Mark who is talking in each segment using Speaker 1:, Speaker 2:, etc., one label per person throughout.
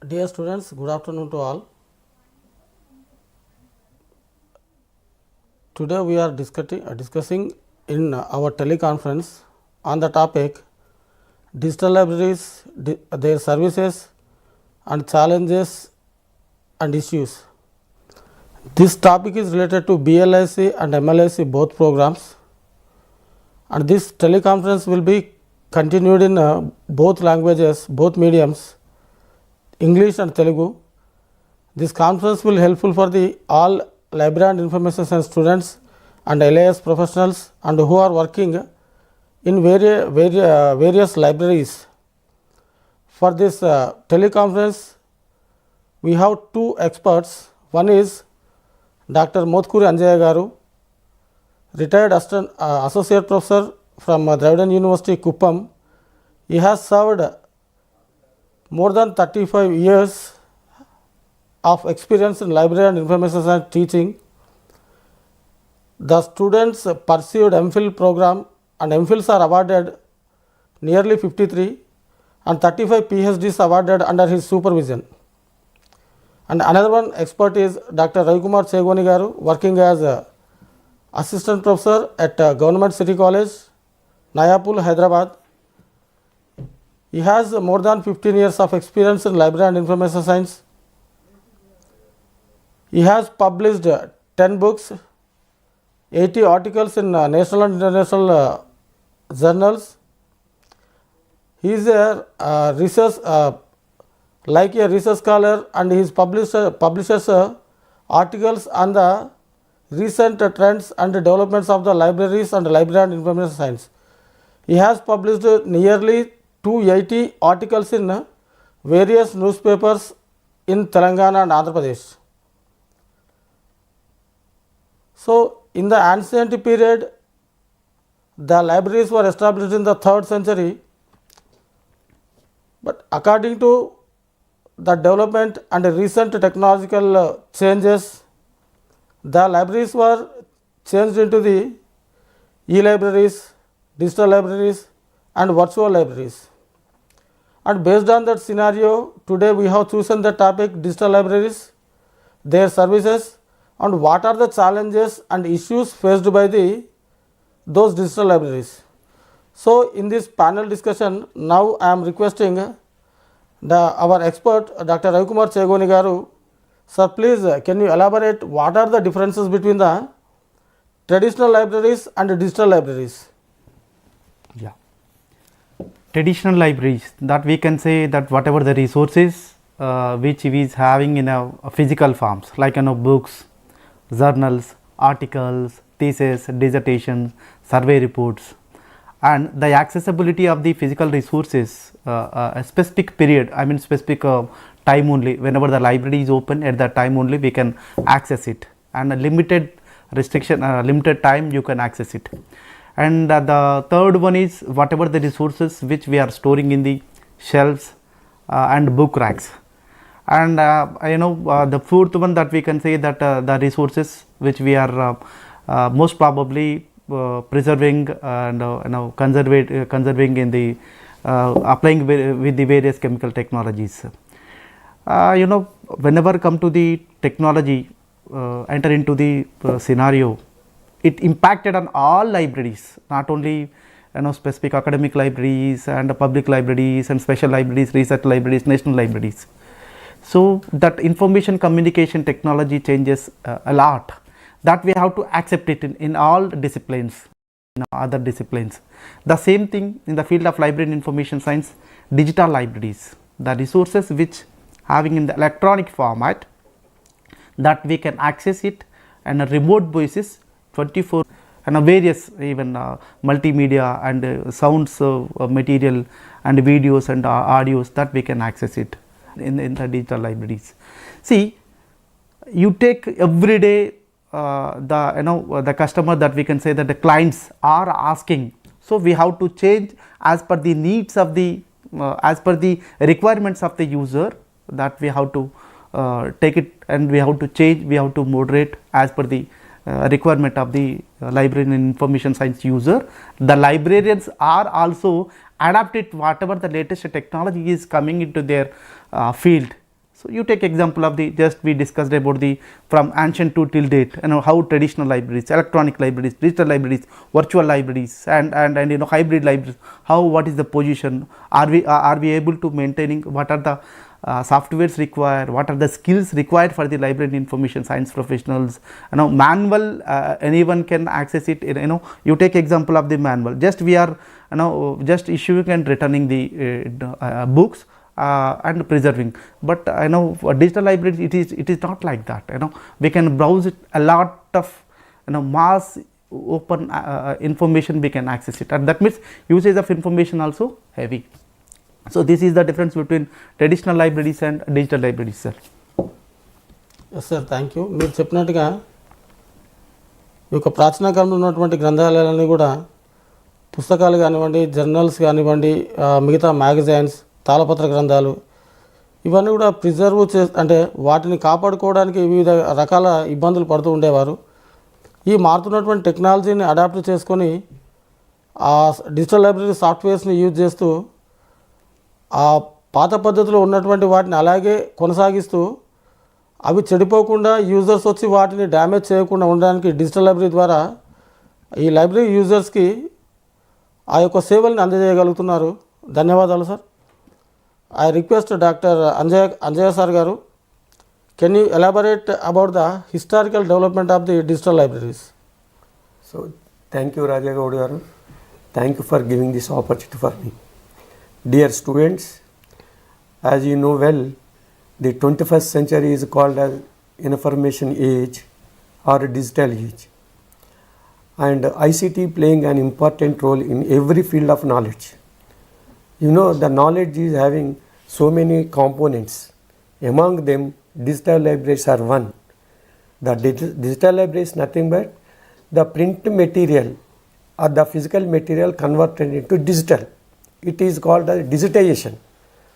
Speaker 1: Dear students, good afternoon to all. Today we are discussing in our teleconference on the topic digital libraries, their services and challenges and issues. This topic is related to BLISc and MLISc both programs, and this teleconference will be continued in both languages, both mediums, English and Telugu. This conference will helpful for the all library and information science students and LIS professionals and who are working in various libraries. For this teleconference, we have two experts. One is Dr. Motkuri Anjaya Garu, retired associate professor from Dravidian University, Kuppam. He has served more than 35 years of experience in library and information science teaching. The students pursued MPhil program and MPhils are awarded nearly 53 and 35 PhDs awarded under his supervision. And another one expert is Dr. Ravi Chegoni Garu, working as assistant professor at Government City College, Nayapul, Hyderabad. He has more than 15 years of experience in library and information science. He has published 10 books, 80 articles in national and international journals. He is a research scholar, and he publishes articles on the recent trends and developments of the libraries and library and information science. He has published nearly 280 articles in various newspapers in Telangana and Andhra Pradesh. So, in the ancient period, the libraries were established in the 3rd century, but according to the development and recent technological changes, the libraries were changed into the e-libraries, digital libraries and virtual libraries. And based on that scenario, today we have chosen the topic digital libraries, their services and what are the challenges and issues faced by those digital libraries. So, in this panel discussion, now I am requesting our expert Dr. Ravi Chegoni Garu. Sir, please can you elaborate what are the differences between the traditional libraries and digital libraries?
Speaker 2: Yeah. Traditional libraries, that we can say that whatever the resources which we is having in a physical forms, like books, journals, articles, thesis, dissertations, survey reports, and the accessibility of the physical resources a specific period, specific time only. Whenever the library is open, at that time only we can access it, and a limited restriction, limited time you can access it. And the third one is whatever the resources which we are storing in the shelves and book racks. And the fourth one that we can say that the resources which we are most probably preserving and conserving in the applying with the various chemical technologies. Whenever come to the technology, enter into the scenario, it impacted on all libraries, not only specific academic libraries and public libraries and special libraries, research libraries, national libraries. So, that information communication technology changes a lot, that we have to accept it in all disciplines, other disciplines. The same thing in the field of library and information science, digital libraries, the resources which having in the electronic format, that we can access it on a remote basis 24 and various even multimedia and sounds material and videos and audios, that we can access it in the digital libraries. See, you take every day the customer, that we can say that the clients are asking, so we have to change as per the needs of the as per the requirements of the user, that we have to take it and we have to change, we have to moderate as per the requirement of the librarian and information science user. The librarians are also adapted whatever the latest technology is coming into their field, So you take example of the, just we discussed about the from ancient to till date, how traditional libraries, electronic libraries, digital libraries, virtual libraries, and hybrid libraries, what is the position, are we able to maintaining, what are the softwares required, what are the skills required for the library and information science professionals, manual, anyone can access it, you take example of the manual, just we are just issuing and returning the books and preserving, but digital libraries, it is not like that. We can browse it, a lot of mass open information we can access it, and that means usage of information also heavy. So this is the difference between traditional libraries and digital libraries, sir.
Speaker 1: Yes sir, thank you. మీరు చెప్పినట్టుగా ఈ యొక్క ప్రాచీన కాలంలో ఉన్నటువంటి గ్రంథాలయాలన్నీ కూడా పుస్తకాలు కానివ్వండి, జర్నల్స్ కానివ్వండి, మిగతా మ్యాగజైన్స్, తాళపత్ర గ్రంథాలు, ఇవన్నీ కూడా ప్రిజర్వ్ అంటే వాటిని కాపాడుకోవడానికి వివిధ రకాల ఇబ్బందులు పడుతూ ఉండేవారు. ఈ మారుతున్నటువంటి టెక్నాలజీని అడాప్ట్ చేసుకొని ఆ డిజిటల్ లైబ్రరీ సాఫ్ట్వేర్స్ని యూజ్ చేస్తూ ఆ పాత పద్ధతిలో ఉన్నటువంటి వాటిని అలాగే కొనసాగిస్తూ అవి చెడిపోకుండా యూజర్స్ వచ్చి వాటిని డ్యామేజ్ చేయకుండా ఉండడానికి డిజిటల్ లైబ్రరీ ద్వారా ఈ లైబ్రరీ యూజర్స్కి ఆ యొక్క సేవల్ని అందజేయగలుగుతున్నారు. ధన్యవాదాలు sir. I request doctor Anjaiah sir garu, can you elaborate about the historical development of the digital libraries?
Speaker 3: So thank you Raja Goud garu, thank you for giving this opportunity for me. Dear students, as you know well, the 21st century is called as information age or digital age, and ICT playing an important role in every field of knowledge. The knowledge is having so many components. Among them, digital libraries are one. The digital library is nothing but the print material or the physical material converted into digital. It is called as digitization.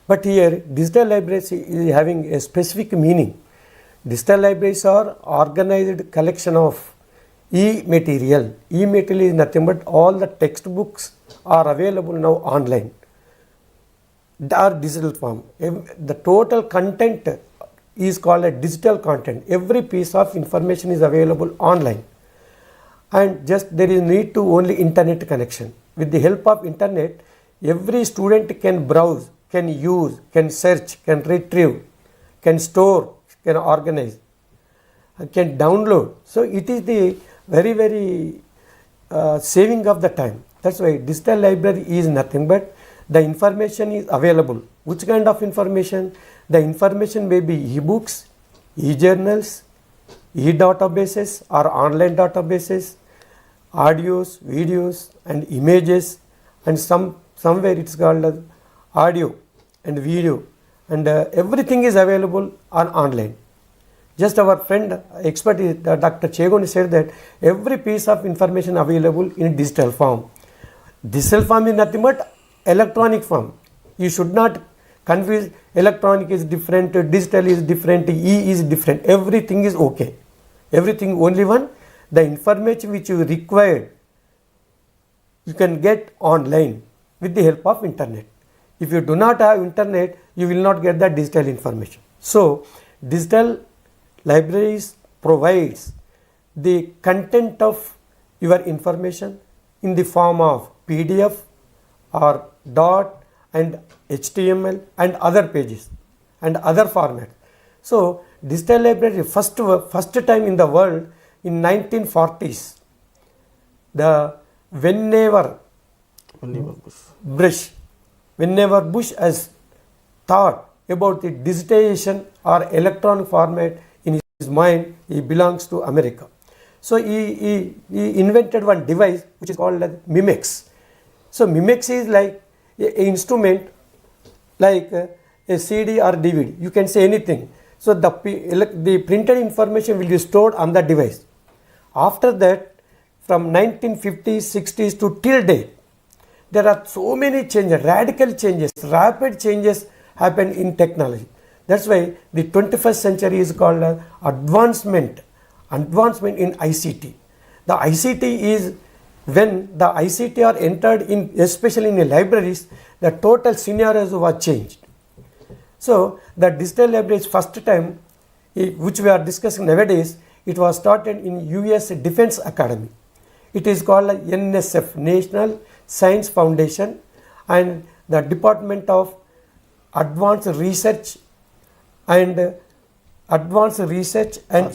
Speaker 3: But here, digital libraries is having a specific meaning. Digital libraries are organized collection of e-material. E-material is nothing but all the textbooks are available now online. They are digital form. The total content is called a digital content. Every piece of information is available online. And just there is need to only internet connection. With the help of internet, every student can browse, can use, can search, can retrieve, can store, can organize, can download. So it is the very saving of the time. That's why digital library is nothing but the information is available. Which kind of information? The information may be e-books, e-journals, e-databases or online databases, audios, videos and images, and somewhere it's called as audio and video, and everything is available online. Just our friend expert Dr. Chegoni said that every piece of information available in digital form. Digital form is nothing but electronic form. You should not confuse electronic is different, digital is different, e is different. Everything is okay. Everything only one. The information which you required you can get online with the help of internet. If you do not have internet, you will not get the digital information. So digital libraries provides the content of your information in the form of PDF or dot and HTML and other pages and other formats. So digital library first time in the world in 1940s, whenever Bush has thought about the digitization or electronic format in his mind, he belongs to America. So he invented one device which is called Mimex. So Mimex is like an instrument like a CD or DVD. You can say anything. So the printed information will be stored on the device. After that, from 1950s, 60s to till date, there are so many changes, radical changes, rapid changes happen in technology. That's why the 21st century is called advancement in ICT. The ICT is when the ICT are entered in, especially in the libraries, the total scenarios were changed. So the digital library is first time which we are discussing nowadays. It was started in US Defense Academy. It is called NSF, National Science Foundation, and the Department of Advanced Research and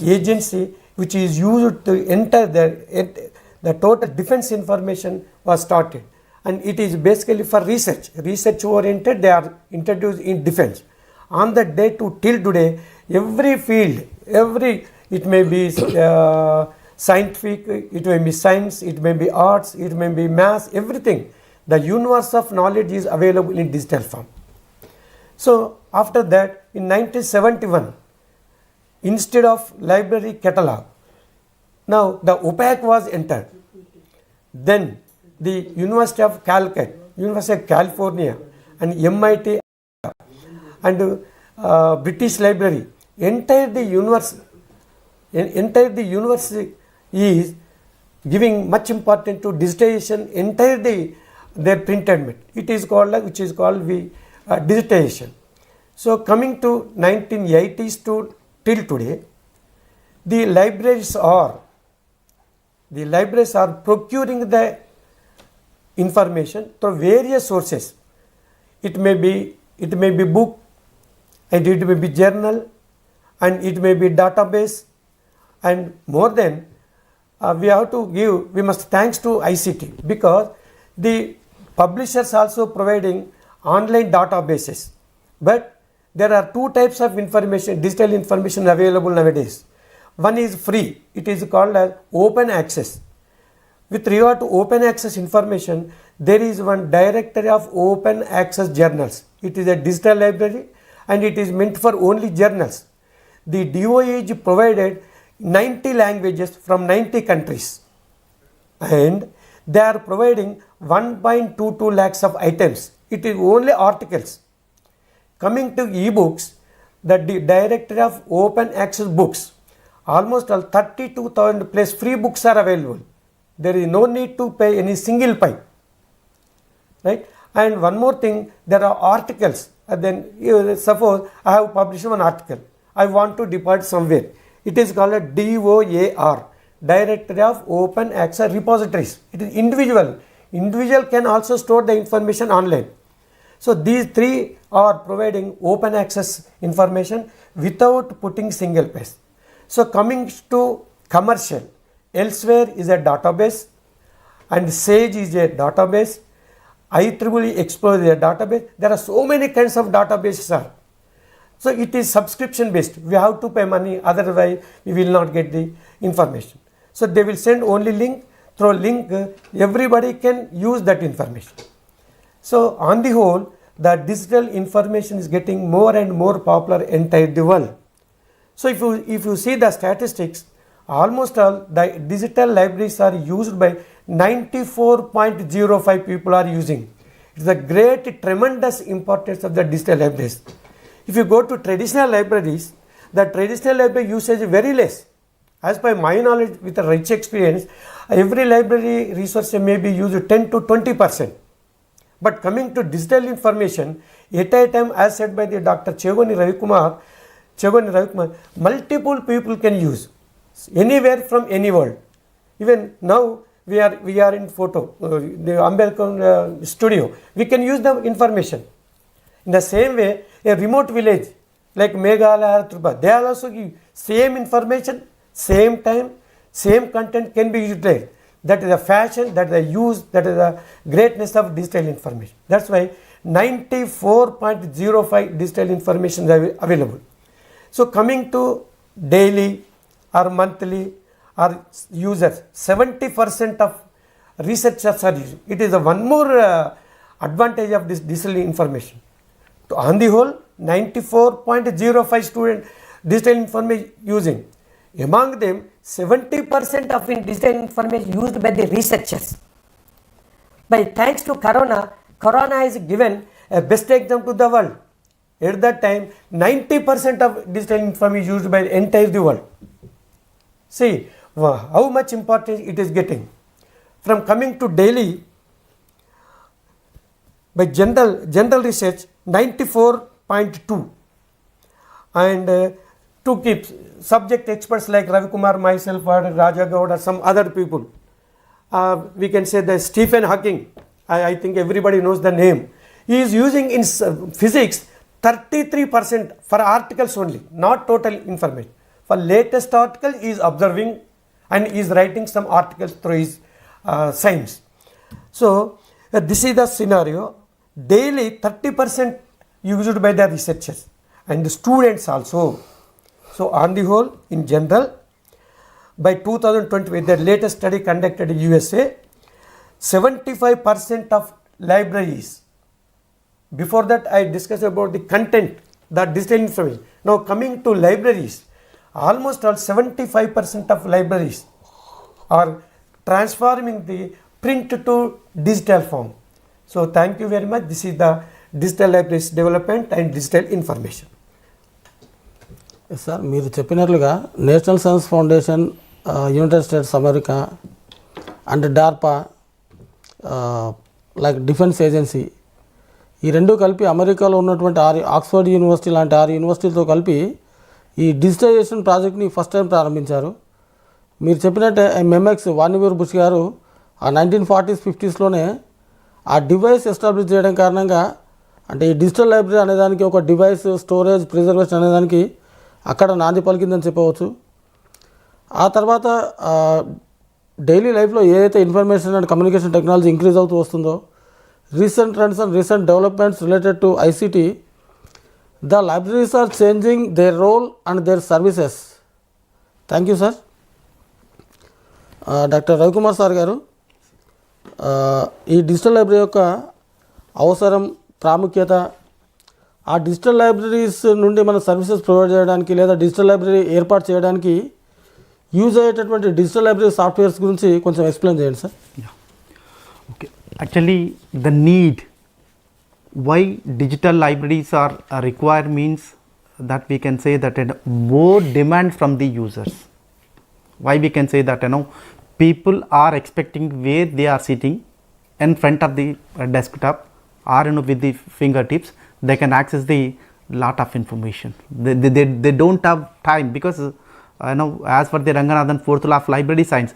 Speaker 3: Agency, which is used to enter the total defense information was started, and it is basically for research oriented. They are introduced in defense. On that day to till today, every field, it may be scientific, it may be science, it may be arts, it may be maths, everything. The universe of knowledge is available in digital form. So after that, in 1971, instead of library catalog, now the OPAC was entered. Then the University of Calcutta, University of California, and MIT and British Library, entire the university is giving much importance to digitization, entire their printed matter. It is called which is called digitization. So coming to 1980s to till today, the libraries are procuring the information through various sources. It may be book, and it may be journal, and it may be database, and more than we must thanks to ICT, because the publishers also providing online databases. But there are two types of information, digital information available nowadays. One is free, it is called as open access. With regard to open access information, there is one directory of open access journals. It is a digital library and it is meant for only journals. The DOE provided 90 languages from 90 countries, and they are providing 1.22 lakhs of items. It is only articles. Coming to ebooks, the directory of open access books, almost all 32,000 plus free books are available. There is no need to pay any single pie, right? And one more thing, there are articles. And then suppose I have published one article, I want to deploy somewhere. It is called a DOAR, Directory of Open Access Repositories. It is individual. Individual can also store the information online. So these three are providing open access information without putting single page. So coming to commercial, Elsewhere is a database, and Sage is a database, IEEE Explorer is a database. There are so many kinds of databases. So it is subscription based. We have to pay money, otherwise we will not get the information. So they will send only link. Through link, everybody can use that information. So on the whole, the digital information is getting more and more popular entire the world. So if you see the statistics, almost all the digital libraries are used by 94.05 people are using. It's a great, tremendous importance of the digital libraries. If you go to traditional libraries, the traditional library usage is very less. As per my knowledge, with a rich experience, every library resource may be used 10 to 20%. But coming to digital information, at a time, as said by the Dr. Chegoni Ravi, multiple people can use anywhere from any world. Even now, we are in photo, the Ambedkar studio. We can use the information. In the same way, a remote village like Meghalaya, Tripura, they are also give same information, same time, same content can be utilized. That is the fashion, that is the use, that is the greatness of digital information. That's why 94.05 digital information is available. So coming to daily or monthly or users, 70% of researchers are using. It is a one more advantage of this digital information. So on the whole, 94.05 student digital information using. Among them, 70% of digital information used by the researchers. But thanks to Corona has given a best example to the world. At that time, 90% of digital information used by the entire world. See how much importance it is getting. From coming to daily, by general research, 94.05 0.2, and to keep subject experts like Ravi Kumar, myself, or Raja Goud, or some other people, we can say that Stephen Hawking, I think everybody knows the name, he is using in physics 33% for articles only, not total information. For latest article, he is observing and is writing some articles through his science. So this is the scenario. Daily 30% used by the researchers and the students also. So on the whole, in general, by 2020, with the latest study conducted in USA, 75% of libraries, before that I discussed about the content, the digital information. Now coming to libraries, almost all 75% of libraries are transforming the print to digital form. So thank you very much. This is the digital libraries development and digital information.
Speaker 1: Sir మీరు చెప్పినట్లుగా National Science Foundation, United States America and DARPA, like defence agency, ఈ రెండు కలిపి అమెరికాలో ఉన్నటువంటి Oxford university లాంటి 6 యూనివర్సిటీలతో కలిపి ఈ డిజిటలైజేషన్ ప్రాజెక్ట్ని ఫస్ట్ టైం ప్రారంభించారు. మీరు చెప్పినట్టే ఎంఎంఎక్స్ వాణివీర్ బుష్ గారు ఆ 1940s 50sలోనే ఆ డివైస్ ఎస్టాబ్లిష్ చేయడం కారణంగా, అంటే ఈ డిజిటల్ లైబ్రరీ అనేదానికి ఒక డివైస్ స్టోరేజ్ ప్రిజర్వేషన్ అనేదానికి అక్కడ నాంది పలికిందని చెప్పవచ్చు. ఆ తర్వాత డైలీ లైఫ్లో ఏదైతే information and communication technology increase అవుతూ వస్తుందో, recent trends and recent developments related to ICT, the libraries are changing their role and their services. Thank you sir. Doctor Ravikumar sir గారు, ఈ డిజిటల్ లైబ్రరీ యొక్క అవసరం, ప్రాముఖ్యత, ఆ డిజిటల్ లైబ్రరీస్ నుండి మన సర్వీసెస్ ప్రొవైడ్ చేయడానికి లేదా డిజిటల్ లైబ్రరీ ఏర్పాటు చేయడానికి యూజ్ అయ్యేటటువంటి డిజిటల్ లైబ్రరీ సాఫ్ట్వేర్స్ గురించి కొంచెం ఎక్స్ప్లెయిన్ చేయండి sir.
Speaker 2: Okay, actually the need why digital libraries are required means that we can say that more demand from the users. Why we can say that, people are expecting where they are sitting in front of the desktop or with the fingertips, they can access the lot of information. They don't have time because as per the Ranganathan 4th law of library science,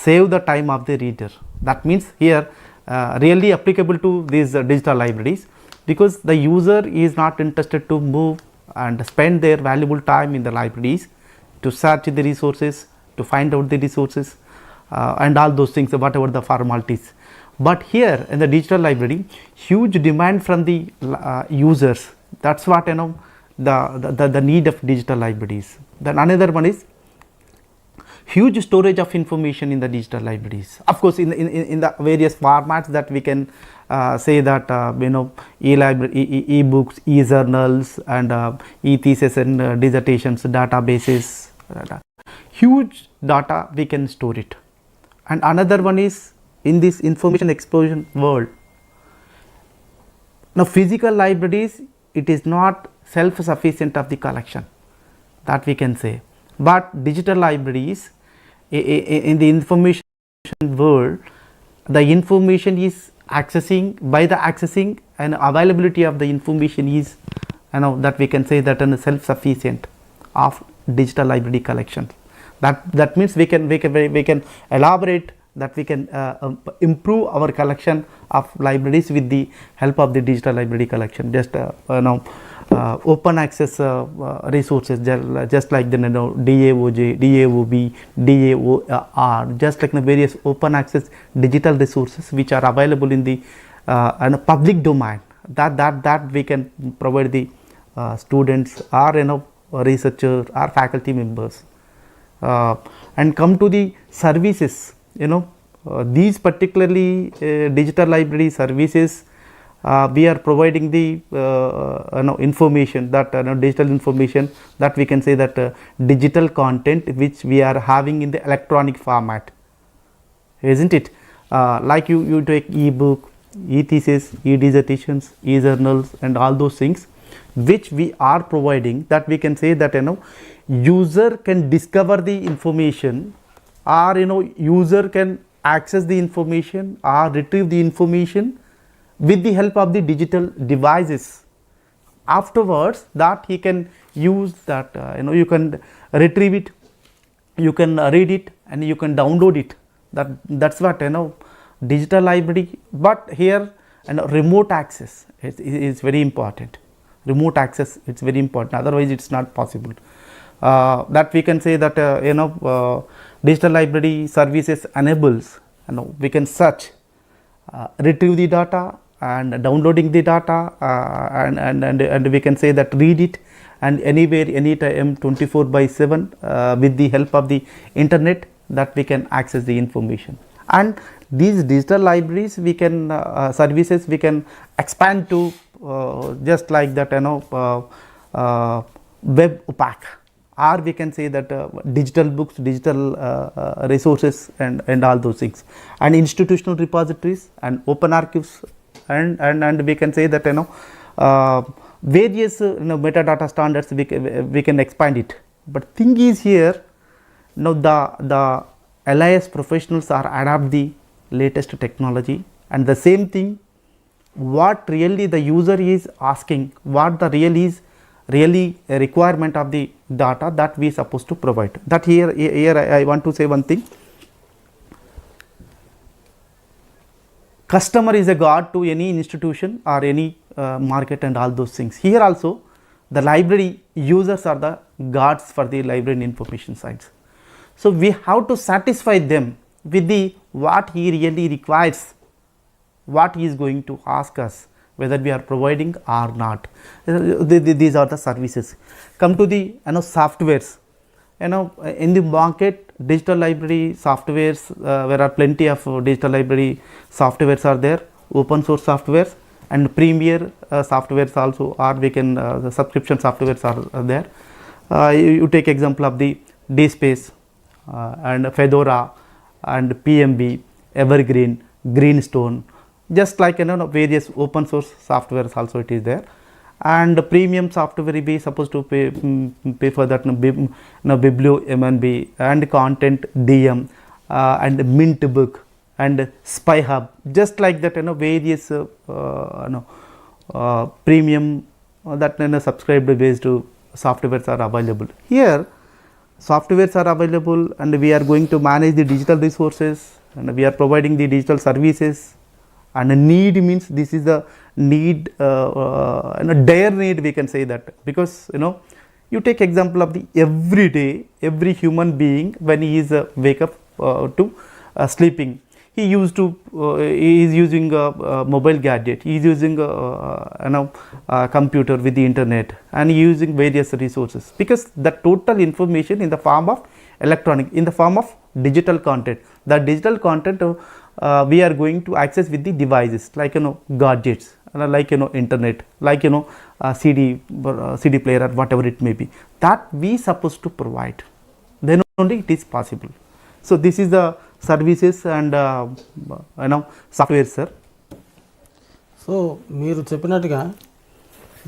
Speaker 2: save the time of the reader. That means here really applicable to these digital libraries, because the user is not interested to move and spend their valuable time in the libraries to search the resources, to find out the resources and all those things, whatever the formalities. But here in the digital library, huge demand from the users. That's what the need of digital libraries. Then another one is huge storage of information in the digital libraries. Of course, in the various formats that we can say that e-library, e-books, e-journals, and e-thesis and dissertations, databases, huge data we can store it. And another one is in this information explosion world. Now physical libraries, it is not self-sufficient of the collection, that we can say. But digital libraries, in the information world, the information is accessing and availability of the information is that we can say that self-sufficient of digital library collection. That means we can elaborate that we can improve our collection of libraries with the help of the digital library collection. Just open access resources, just like the DAOJ, DAOB, DAOR, just like the various open access digital resources which are available in the public domain, that we can provide the students or researchers or faculty members. And come to the services, these particularly digital library services, we are providing the information, that digital information, that we can say that digital content which we are having in the electronic format, isn't it? Like you take e-book, e-thesis, e-dissertations, e-journals and all those things which we are providing, that we can say that user can discover the information, or user can access the information or retrieve the information with the help of the digital devices afterwards that he can use that, you can retrieve it, you can read it, and you can download it. That's what digital library. But here remote access is very important. Remote access, it's very important, otherwise it's not possible. That we can say that digital library services enables, we can search, retrieve the data and downloading the data, and we can say that read it, and anywhere, anytime, 24/7 with the help of the internet, that we can access the information. And these digital libraries, we can services, we can expand to just like that, web opaque, or we can say that digital books, digital resources, and all those things, and institutional repositories and open archives, and we can say that various metadata standards, we can expand it. But thing is here, the LIS professionals are adapt the latest technology, and the same thing what really the user is asking, what the really a requirement of the data, that we supposed to provide. That here I want to say one thing. Customer is a god to any institution or any market and all those things. Here also the library users are the gods for the library information sites. So we have to satisfy them with the what he really requires, what he is going to ask us, whether we are providing or not. These are the services. Come to the softwares. In the market, digital library softwares, there are plenty of digital library softwares are there, open source softwares and premier softwares also, or we can the subscription softwares are there. You take example of the DSpace and Fedora and PMB, Evergreen, Greenstone, just like various open source softwares also it is there. And the premium software will be supposed to pay for that, Biblio MNB and Content DM and Mint Book and Spy Hub, just like that, various premium that subscribed based softwares are available. Here softwares are available, and we are going to manage the digital resources, and we are providing the digital services. And a need means this is the need, dire need, we can say that, because you take example of the every day, every human being when he is wake up to sleeping, he used to he is using a mobile gadget, he is using a computer with the internet, and using various resources, because the total information in the form of electronic, in the form of digital content, the digital content we are going to access with the devices like gadgets, like internet, like CD player or whatever it may be, that we supposed to provide, then only it is possible. So this is the services and software, sir.
Speaker 1: So మీరు చెప్పినట్టుగా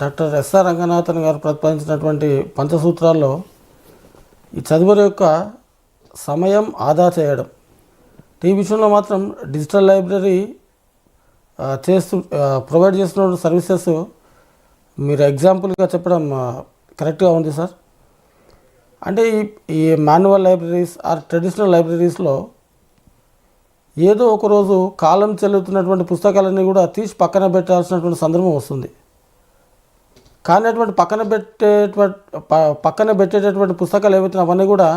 Speaker 1: doctor SR Ranganathan గారు ప్రతిపాదించినటువంటి పంచసూత్రాల్లో ఈ చదువు యొక్క సమయం ఆదా చేయడం, ఈ విషయంలో మాత్రం డిజిటల్ లైబ్రరీ ప్రొవైడ్ చేస్తున్న సర్వీసెస్ మీరు ఎగ్జాంపుల్గా చెప్పడం కరెక్ట్గా ఉంది సార్. అంటే ఈ మాన్యువల్ లైబ్రరీస్ ఆర్ ట్రెడిషనల్ లైబ్రరీస్లో ఏదో ఒకరోజు కాలం చెల్లుతున్నటువంటి పుస్తకాలన్నీ కూడా తీసి పక్కన పెట్టాల్సినటువంటి సందర్భం వస్తుంది. కానీ అటువంటి పక్కన పెట్టేటటువంటి పుస్తకాలు ఏవైతే అవన్నీ కూడా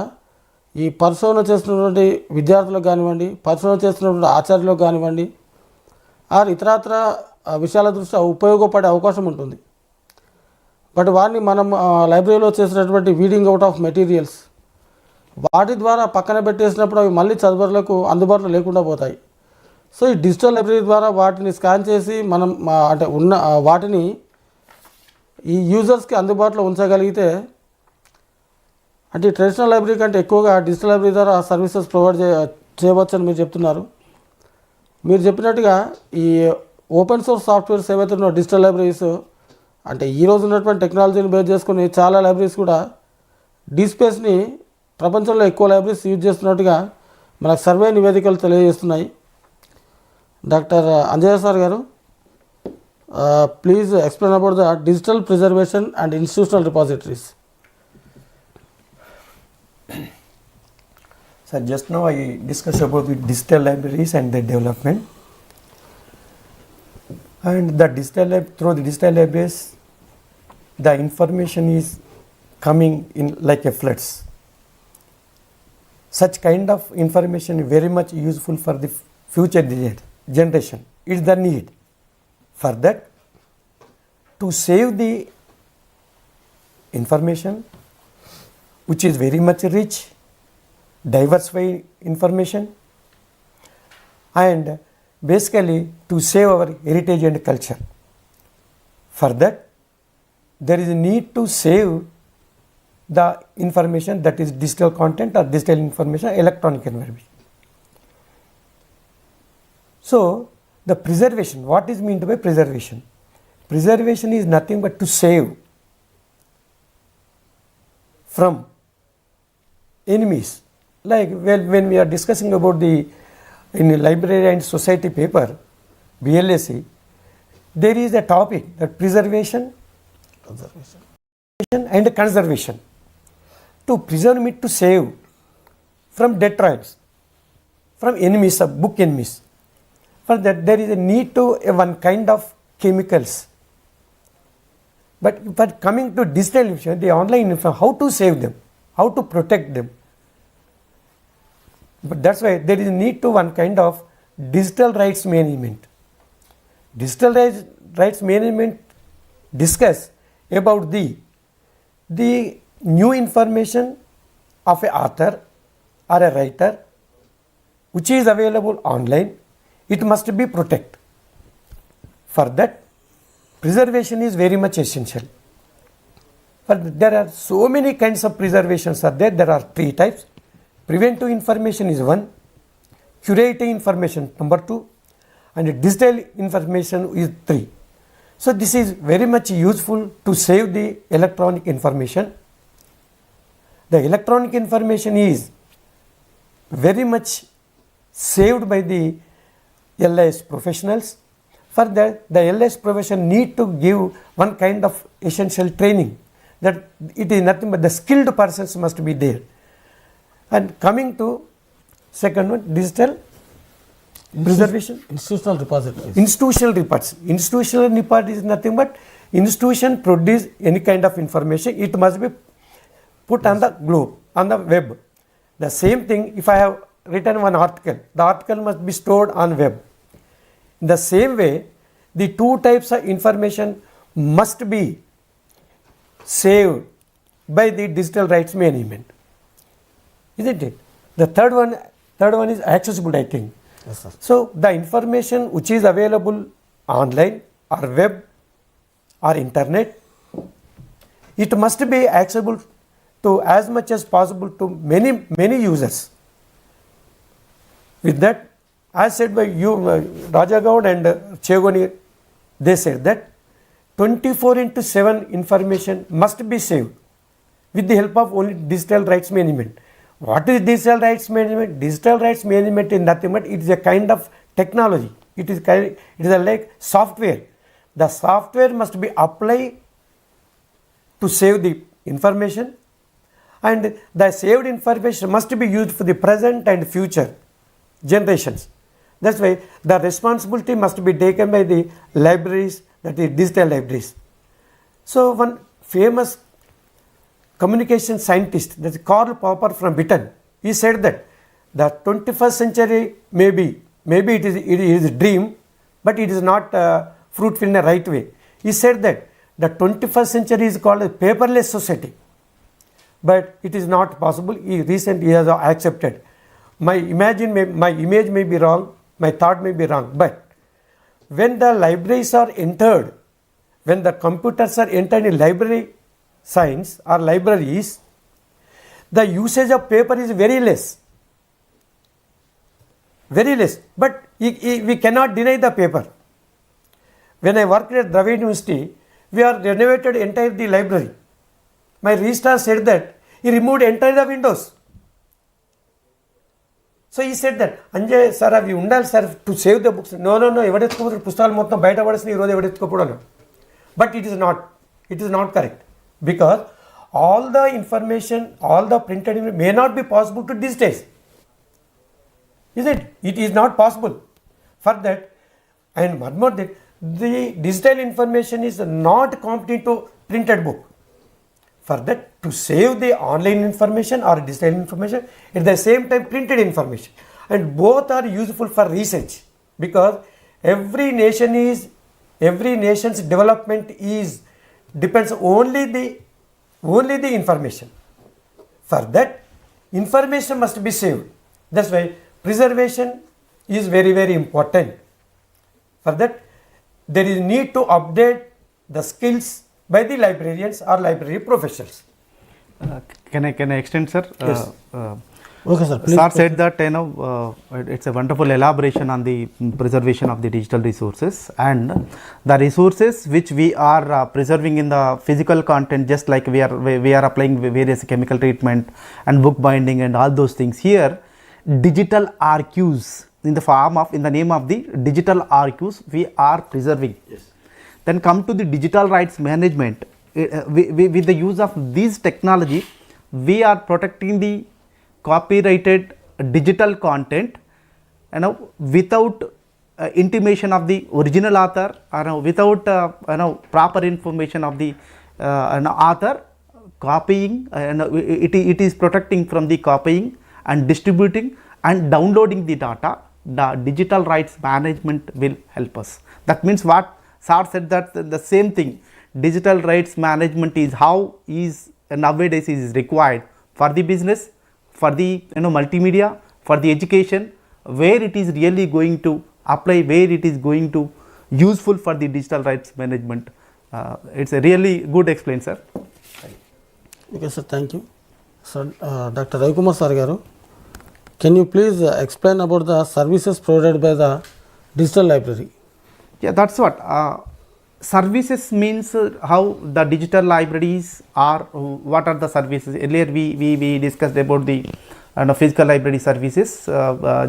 Speaker 1: ఈ పరిశోధన చేస్తున్నటువంటి విద్యార్థులకు కానివ్వండి, పరిశోధన చేస్తున్నటువంటి ఆచార్యులకు కానివ్వండి, ఆర్ ఇతరత్ర విషయాల దృష్ట్యా ఉపయోగపడే అవకాశం ఉంటుంది. బట్ వాటిని మనం లైబ్రరీలో చేసినటువంటి వీడింగ్ అవుట్ ఆఫ్ మెటీరియల్స్, వాటి ద్వారా పక్కన పెట్టేసినప్పుడు అవి మళ్ళీ చదువులకు అందుబాటులో లేకుండా పోతాయి. సో ఈ డిజిటల్ లైబ్రరీ ద్వారా వాటిని స్కాన్ చేసి మనం అంటే ఉన్న వాటిని ఈ యూజర్స్కి అందుబాటులో ఉంచగలిగితే, అంటే ట్రెడిషనల్ లైబ్రరీ కంటే ఎక్కువగా డిజిటల్ లైబ్రరీ ద్వారా సర్వీసెస్ ప్రొవైడ్ చేయవచ్చని మీరు చెప్తున్నారు. మీరు చెప్పినట్టుగా ఈ ఓపెన్ సోర్స్ సాఫ్ట్వేర్స్ ఏవైతే ఉన్నాయో డిజిటల్ లైబ్రరీస్, అంటే ఈరోజు ఉన్నటువంటి టెక్నాలజీని బేస్ చేసుకుని చాలా లైబ్రరీస్ కూడా డీస్పేస్ని ప్రపంచంలో ఎక్కువ లైబ్రరీస్ యూజ్ చేస్తున్నట్టుగా మనకు సర్వే నివేదికలు తెలియజేస్తున్నాయి. డాక్టర్ అంజయ్య సార్ గారు, Please explain about the digital preservation and institutional repositories.
Speaker 3: So just now I discussed about the digital libraries and their development. And through the digital libraries, the information is coming in like a floods. Such kind of information is very much useful for the future generation. It's the need. For that, to save the information, which is very much rich, diversified information, and basically to save our heritage and culture. For that, there is a need to save the information, that is digital content or digital information, electronic information. So, the preservation, what is meant by preservation? Preservation is nothing but to save from enemies. Like when we are discussing about in the Librarian and Society paper, BLISc, there is a topic that preservation and conservation. To preserve it, to save from detritus, from enemies, of book enemies. For that, there is a need to one kind of chemicals. But coming to digital information, the online information, how to save them, how to protect them. But that's why there is a need to one kind of digital rights management. Digital rights management discuss about the new information of an author or a writer which is available online. It must be protected. For that, preservation is very much essential. But there are so many kinds of preservations are there. There are 3 types. Preventive information is 1, curative information number 2, and digital information is 3. So this is very much useful to save the electronic information. The electronic information is very much saved by the LIS professionals. For that, the LIS profession need to give one kind of essential training, that it is nothing but the skilled persons must be there. And coming to second one, digital preservation.
Speaker 1: Institutional repositories.
Speaker 3: Institutional reports. Institutional report is nothing but institution produce any kind of information. It must be put on the globe, on the web. The same thing, if I have written one article, the article must be stored on web. In the same way, the 2 types of information must be saved by the digital rights management. Isn't it? The third one is accessible, I think.
Speaker 1: Yes, sir.
Speaker 3: So the information which is available online or web or internet, it must be accessible to as much as possible to many users. With that, as said by you, Raja Goud and Chegoni, they said that 24/7 information must be saved with the help of only digital rights management. What is digital rights management? Digital rights management is nothing but it is a kind of technology. It is like software. The software must be applied to save the information, and the saved information must be used for the present and future generations. That's why the responsibility must be taken by the libraries, that is digital libraries. So one famous communication scientist, that is Karl Popper from Britain, he said that the 21st century maybe it is a dream, but it is not fruitful in a right way. He said that the 21st century is called a paperless society, but it is not possible. He recently has accepted. My image may be wrong, my thought may be wrong, but when the libraries are entered, when the computers are entered in library science or libraries, the usage of paper is very less. But we cannot deny the paper. When I worked at Dravidian University, we are renovated entire the library. My registrar said that he removed entire the windows. So he said that, Anjay sir, అవి ఉండాలి sir to save the books. No ఎవడెత్తుకోపోతారు పుస్తకాలు మొత్తం బయట పడేసిన ఈరోజు ఎవడెత్తుకోపోవడం. But it is not correct, because all the information, all the printed information may not be possible to digitize. Is it? It is not possible. For that, and one more thing, the digital information is not competent to printed book. For that, to save the online information or digital information, at the same time printed information, and both are useful for research, because every nation's development depends only the information. For that, information must be saved. That's why preservation is very, very important. For that, there is need to update the skills by the librarians or library professionals.
Speaker 2: Can I extend, sir?
Speaker 3: Yes.
Speaker 1: Okay, sir. Please.
Speaker 2: Sir said that it's a wonderful elaboration on the preservation of the digital resources, and the resources which we are preserving in the physical content, just like we are applying various chemical treatment and book binding and all those things. Here, digital archives in the name of the digital archives we are preserving.
Speaker 3: Yes.
Speaker 2: Then come to the digital rights management. With the use of this technology, we are protecting the copyrighted digital content, without intimation of the original author, or without proper information of the author. Copying, it is protecting from the copying and distributing and downloading the data. The digital rights management will help us. That means what sir said, that the same thing, digital rights management is how is nowadays is required for the business, for the multimedia, for the education, where it is really going to apply, where it is going to useful for the digital rights management. It's a really good explain, sir.
Speaker 1: Okay, sir. Thank you. Sir, Dr. Ravi Kumar sir garu, can you please explain about the services provided by the digital library?
Speaker 2: Yeah, that's what. Services means how the digital libraries are, what are the services. Earlier we discussed about the physical library services.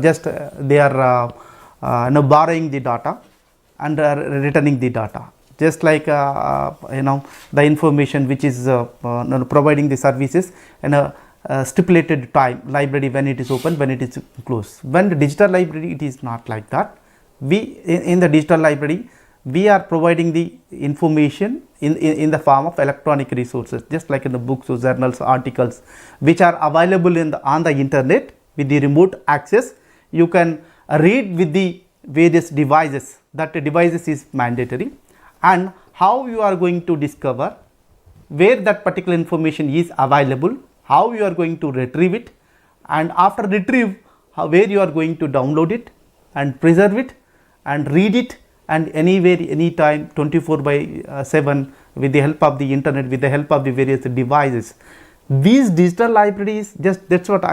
Speaker 2: Just they are borrowing the data and returning the data. Just like the information which is providing the services in a stipulated time, library when it is open, when it is closed. When the digital library, it is not like that. In the digital library, we are providing the information in the form of electronic resources, just like in the books, journals, articles, which are available on the internet with the remote access. You can read with the various devices. That devices is mandatory, and how you are going to discover where that particular information is available, how you are going to retrieve it, and after retrieve, where you are going to download it and preserve it and read it, and anywhere, anytime, 24/7, with the help of the internet, with the help of the various devices. These digital libraries, that's what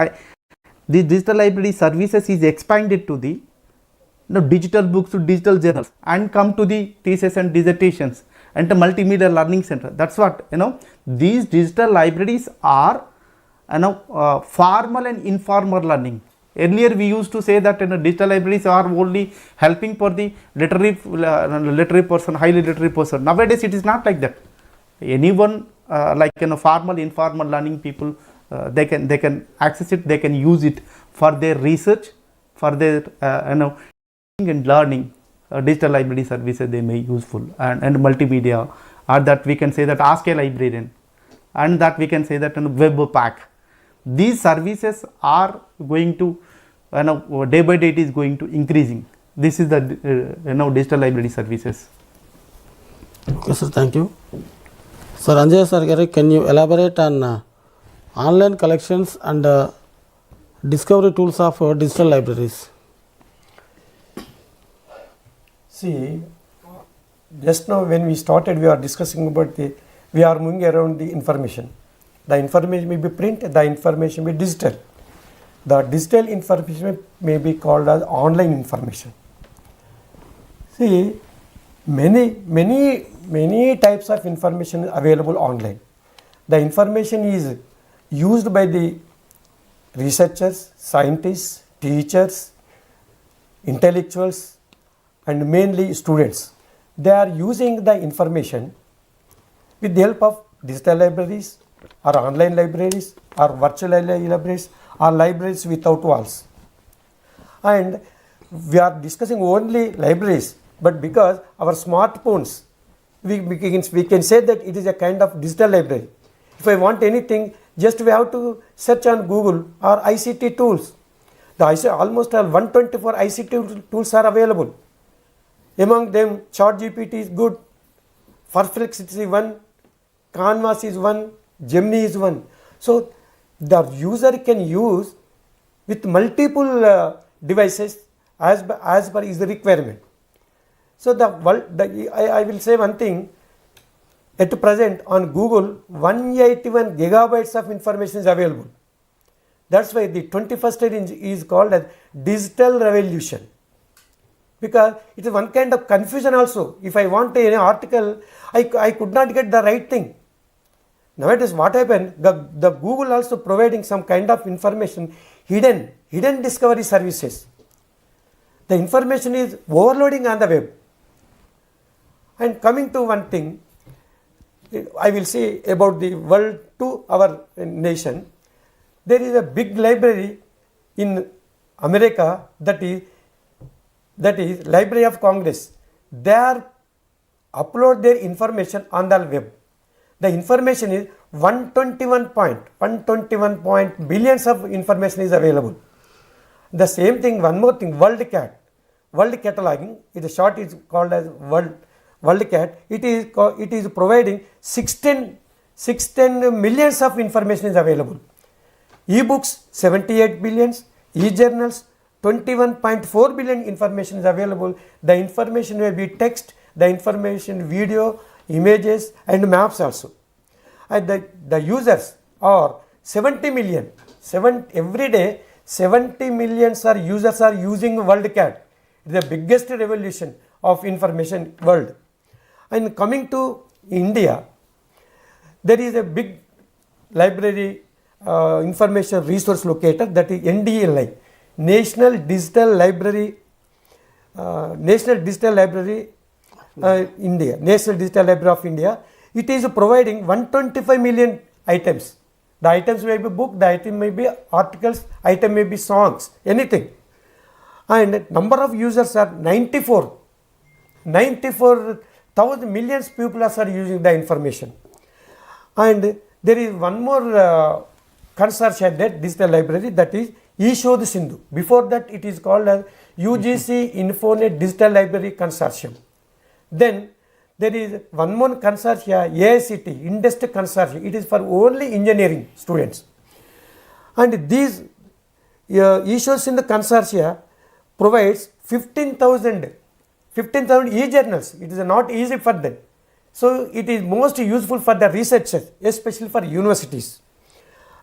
Speaker 2: these digital library services is expanded to the digital books, to digital journals, and come to the thesis and dissertations and the multimedia learning center. That's what these digital libraries are formal and informal learning. Earlier we used to say that digital libraries are only helping for the literary person, highly literary person. Nowadays it is not like that. Anyone like formal, informal learning people, they can access it, they can use it for their research, for their and learning. Digital library services they may useful, and multimedia, or that we can say that Ask a Librarian, and that we can say that web pack. These services are going to day by day it is going to increasing. This is the digital library services.
Speaker 1: Okay, sir. Thank you. Sir, Anjay sir garu, can you elaborate on online collections and discovery tools of digital libraries?
Speaker 3: See, just now when we started, we are discussing about we are moving around the information. The information may be print, the information may be digital. The digital information may be called as online information. See, many types of information available online. The information is used by the researchers, scientists, teachers, intellectuals, and mainly students. They are using the information with the help of digital libraries or online libraries or virtual libraries or libraries without walls. And we are discussing only libraries, but because our smartphones, we can say that it is a kind of digital library. If I want anything, just we have to search on Google or ICT tools. Almost all 124 ICT tools are available. Among them, ChatGPT is good, Perplexity is one, Canvas is one, Gemini is one. So the user can use with multiple devices as per his requirement. So I will say one thing. At present on Google, 181 gigabytes of information is available. That's why the 21st century is called as digital revolution. Because it is one kind of confusion also. If I want any article, I could not get the right thing. Nowadays what happened, the Google also providing some kind of information, hidden discovery services. The information is overloading on the web. And coming to one thing, I will say about the world to our nation. There is a big library in America, that is Library of Congress. They upload their information on the web. The information is 121 billions of information is available. The same thing, one more thing, World Cataloging, it short is called as WorldCat. It is providing 16 millions of information is available. E-books 78 billions, e-journals 21.4 billion information is available. The information may be text, the information video, images and maps also. And the users are 70 million. Every day 70 million users are using WorldCat. It is the biggest revolution of information world. And coming to India, there is a big library information resource locator, that is NDLI, National Digital Library of India. It is providing 125 million items. The items may be book, the item may be articles, item may be songs, anything. And number of users are 94,000 millions people are using the information. And there is one more consortium, that digital library, that is Eresources Sindhu. Before that it is called as UGC Infonet Digital Library Consortium. Then there is one more consortium, AICT, Industry Consortium. It is for only engineering students. And these Eresources Sindhu Consortia provides 15,000 e-journals. It is not easy for them. So it is most useful for the researchers, especially for universities.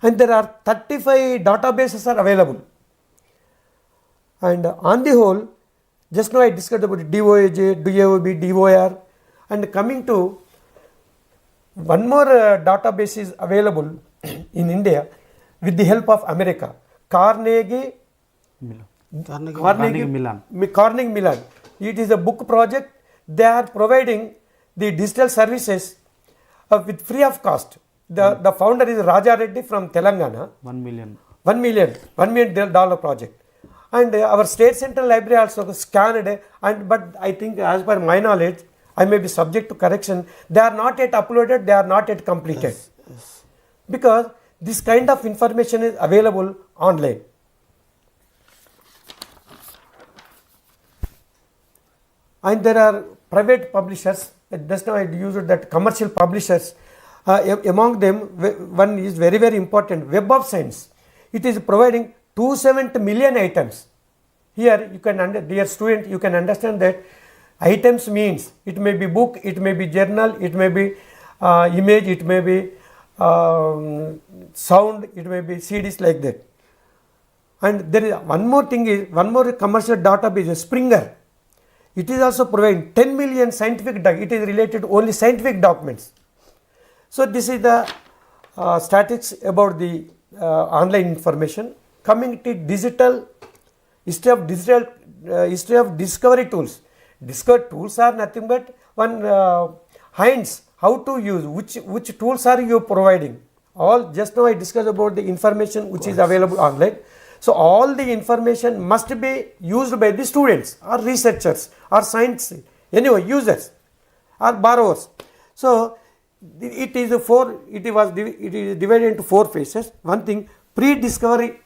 Speaker 3: And there are 35 databases are available. And on the whole, just now I discussed about DOAJ, DAOB, DOR, and coming to one more database is available in India with the help of America, Carnegie Mellon. It is a book project. They are providing the digital services with free of cost. The founder is Raja Reddy from Telangana. $1 million project. And our state central library also scanned, but I think as per my knowledge, I may be subject to correction, they are not yet uploaded, they are not yet completed. Yes. Because this kind of information is available online. And there are private publishers, just now I used that commercial publishers. Among them, one is very, very important, Web of Science. It is providing 270 million items. Here you can, dear student, you can understand that items means it may be book, it may be journal, it may be image, it may be sound, it may be CDs, like that. And there is one more thing, is one more commercial database, Springer. It is also providing 10 million scientific, it is related to only scientific documents. So this is the statistics about the online information. Coming to digital history of digital, history of discovery tools. Discovery tools are nothing but one hints how to use, which tools are you providing. All just now I discussed about the information which is available online. So all the information must be used by the students or researchers or science, anyway, users or borrowers. So it is divided into 4 phases. One thing, pre-discovery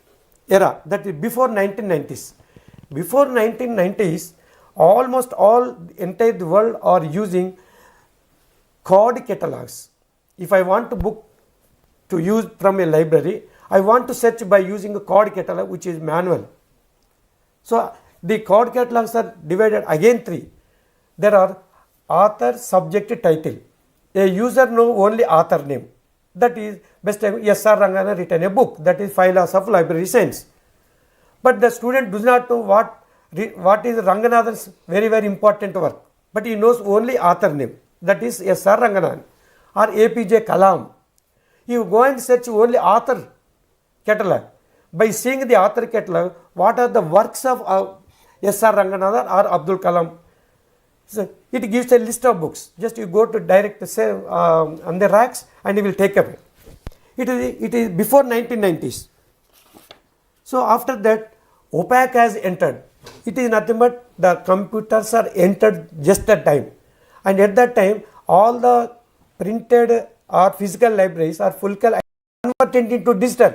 Speaker 3: era, that is before 1990s. Before 1990s, almost all entire the world are using card catalogs. If I want to book to use from a library, I want to search by using a card catalog which is manual. So the card catalogs are divided again 3. There are author, subject, title. A user know only author name. That is best time S.R. Rangana written a book, that is 5 laws of library science. But the student does not know what is Ranganathan's very important work, but he knows only author name, that is S.R. Ranganathan or APJ Kalam. You go and search only author catalog. By seeing the author catalog, what are the works of S.R. Ranganathan or Abdul Kalam? So it gives a list of books. Just you go to direct on the racks and you will take away. It is before 1990s. So after that, OPAC has entered. It is nothing but the computers are entered just at time. And at that time, all the printed or physical libraries are converted into digital.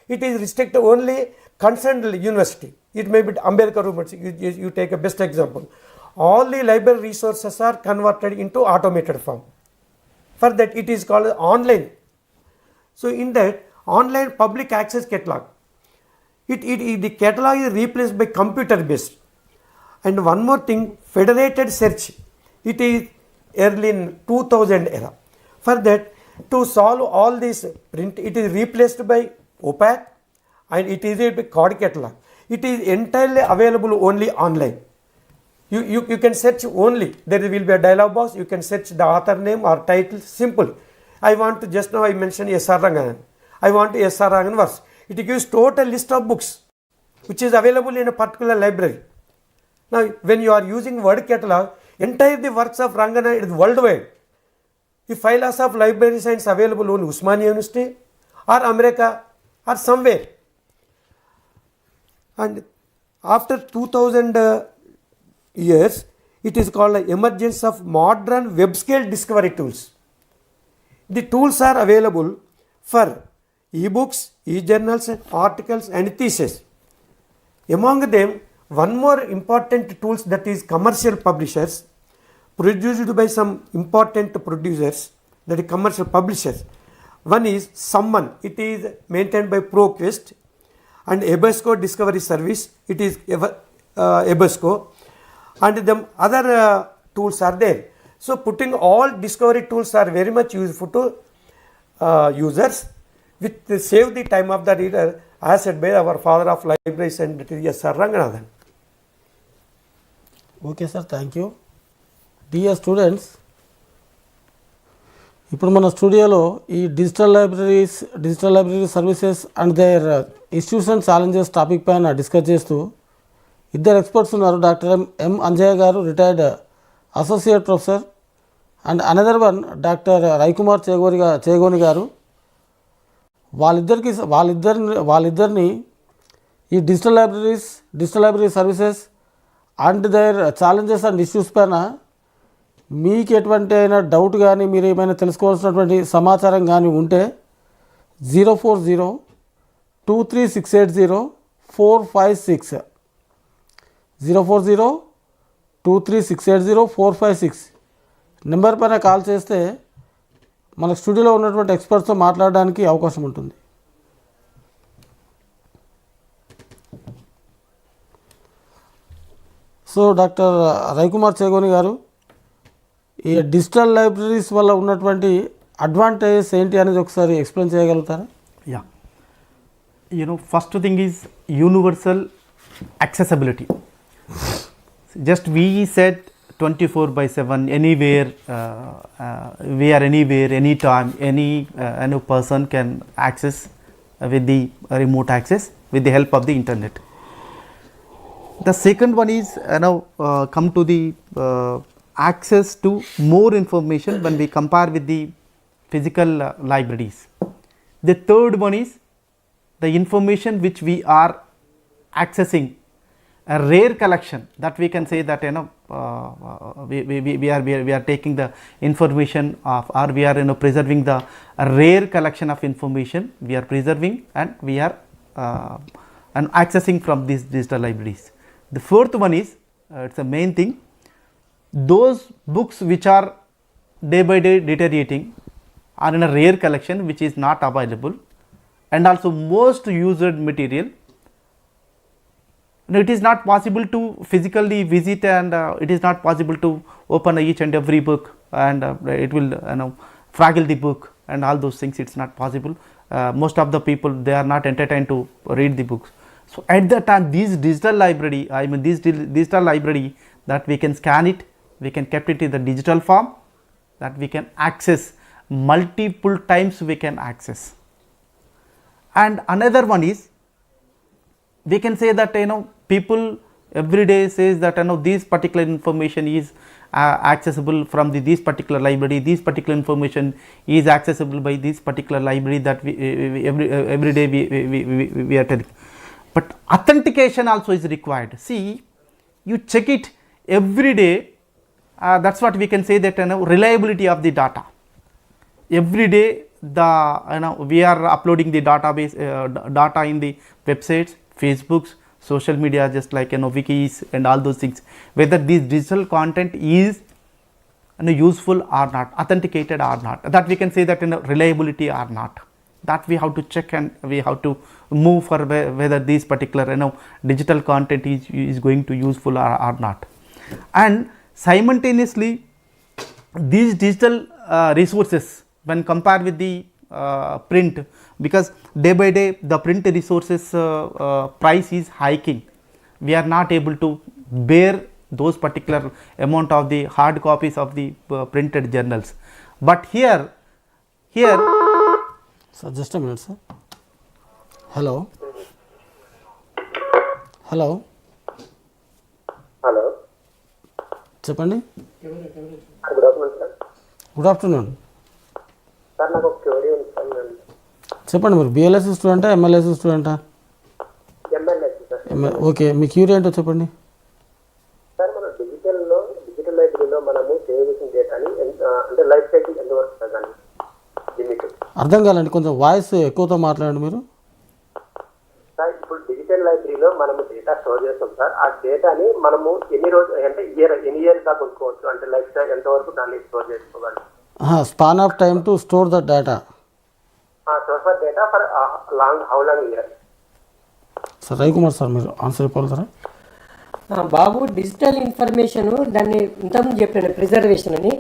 Speaker 3: It is restricted only concerned university. It may be Ambedkar University. You take a best example. All the library resources are converted into automated form. For that, it is called online. So in that online public access catalog, the catalog is replaced by computer based. And one more thing, federated search. It is early in 2000 era. For that, to solve all this print, it is replaced by OPAC and it is a card catalog. It is entirely available only online. You can search only. There will be a dialog box. You can search the author name or title. Simple. I want to, just now I mentioned S.R. Ranganathan. I want S.R. Ranganathan verse. It gives total list of books which is available in a particular library. Now, when you are using word catalog, entire the works of Ranganathan is worldwide. If 5 laws of library science available on Usmania University or America or somewhere. And after 2000 years, it is called the emergence of modern web scale discovery tools. The tools are available for e-books, e-journals, articles and theses. Among them, one more important tools, that is commercial publishers, produced by some important producers, that is commercial publishers. One is Summon, it is maintained by ProQuest, and Ebusco Discovery Service, it is Ebusco, and the other tools are there. So putting all discovery tools are very much useful to users, with save the time of the reader, as said by our father of libraries and S.R. Ranganathan.
Speaker 1: Okay sir, thank you. Dear students, ఇప్పుడు మన స్టూడియోలో ఈ digital library services and their issues and challenges topic పైన discuss చేస్తూ ఇద్దరు experts ఉన్నారు. Doctor M Anjaiah garu, retired associate professor, and another one doctor Ravikumar Chegoni garu. వాళ్ళిద్దరిని ఈ digital library services and their challenges and issues పైన మీకు ఎటువంటి అయినా డౌట్ కానీ, మీరు ఏమైనా తెలుసుకోవాల్సినటువంటి సమాచారం కానీ ఉంటే 040-23680-456 040-23680-456 నెంబర్ పైన కాల్ చేస్తే మన స్టూడియోలో ఉన్నటువంటి ఎక్స్పర్ట్స్తో మాట్లాడడానికి అవకాశం ఉంటుంది. సో డాక్టర్ రవికుమార్ చేగోని గారు, ఈ డిజిటల్ లైబ్రరీస్ వల్ల ఉన్నటువంటి అడ్వాంటేజెస్ ఏంటి అనేది ఒకసారి ఎక్స్ప్లెయిన్ చేయగలుగుతారా?
Speaker 2: Yeah, first thing is universal accessibility. Just we said 24/7, anywhere, we are anywhere, anytime, any person can access with the remote access with the help of the internet. The second one is come to the access to more information when we compare with the physical libraries. The third one is the information which we are accessing, a rare collection, that we can say that we are taking the information of, or we are preserving the rare collection of information we are preserving, and we are and accessing from these digital libraries. The fourth one is it is a main thing, those books which are day by day deteriorating are in a rare collection which is not available, and also most used material. It is not possible to physically visit, and it is not possible to open each and every book, and it will fragile the book and all those things. It is not possible. Most of the people, they are not entertained to read the books. So at that time, this digital library, this digital library, that we can scan it, we can kept it in the digital form, that we can access multiple times, we can access. And another one is, we can say that people every day says that this particular information is accessible from this particular library, this particular information is accessible by this particular library, that we every day we are telling. But authentication also is required. See, you check it every day, that is what we can say, that reliability of the data. Every day the we are uploading the database data in the websites, Facebooks, social media, just like wikis and all those things, whether this digital content is useful or not, authenticated or not, that we can say that reliability or not, that we have to check, and we have to move for whether this particular digital content is going to useful or not. And simultaneously, these digital resources, when compared with the print, because day by day the print resources price is hiking, we are not able to bear those particular amount of the hard copies of the printed journals. But here
Speaker 1: sir, just a minute, sir. Hello. Hello.
Speaker 4: Hello.
Speaker 1: Chepandi.
Speaker 4: Good afternoon, sir.
Speaker 1: Good afternoon.
Speaker 4: Sir, నాకు ఒక query ఉంది sir.
Speaker 1: చెప్పండి, మీరు BLS స్టూడెంటా, MLS స్టూడెంటా?
Speaker 4: MLS sir.
Speaker 1: Okay, మీ query ఏంటో చెప్పండి.
Speaker 4: సార్, మన డిజిటల్ లైబ్రరీలో మనము సేవ్ చేసిన డేటాని అంటే లైఫ్ సైకిల్ ఎంతవరకు సార్ దాన్ని లిమిట్?
Speaker 1: అర్థం కాలండి, కొంచెం వాయిస్ ఎక్కువతో మాట్లాడండి మీరు.
Speaker 4: సార్, ఇప్పుడు డిజిటల్ లైబ్రరీలో మనము డేటా స్టోర్ చేస్తాం సార్. ఆ డేటాని మనము ఎన్ని రోజు అంటే ఎన్ని ఇయర్స్ దాకా ఉంచుకోవచ్చు, అంటే లైఫ్ సైకిల్ ఎంతవరకు దాన్ని స్టోర్ చేసుకోవాలి?
Speaker 1: Span of time to store the data.
Speaker 4: Store for data for long, how long year?
Speaker 1: Sir Ravikumar sir, మీరు ఆన్సర్ చెప్పగలుగుతారా?
Speaker 5: బాబు, డిజిటల్ ఇన్ఫర్మేషన్ దాన్ని ఇంతకుముందు చెప్పాను ప్రిజర్వేషన్ అని.